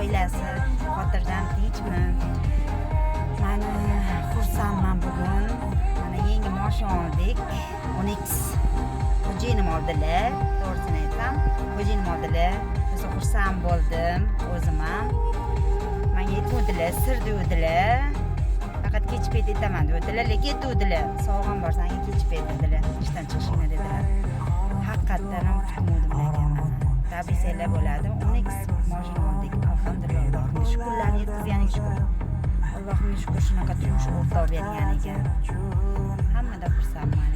oilasi xotirjam tinchmi? Mana xursandman bugun. Mana yangi mashina oldik. Onyx xo'jayinim oldilar. To'g'risini aytsam, xo'jayinim oldilar. O'zi xursand bo'ldim o'zim ham. Menga aytuvdilar, sir devdilar. Faqat kech payt aytaman devdilar, lekin aytuvdilar. Sog'in borsang kech payt dedilar. Ishdan chiqishingni dedilar. Haqiqatdan ham kutmovdim ekanman. Tabriklar bo'ladi. Onyx mashina oldik. Alhamdulillah, Allohga shukrlarni yetkazganiga shukur. Allohga shukur shunaqa turmush o'rtoq berganiga. Hammada xursandman.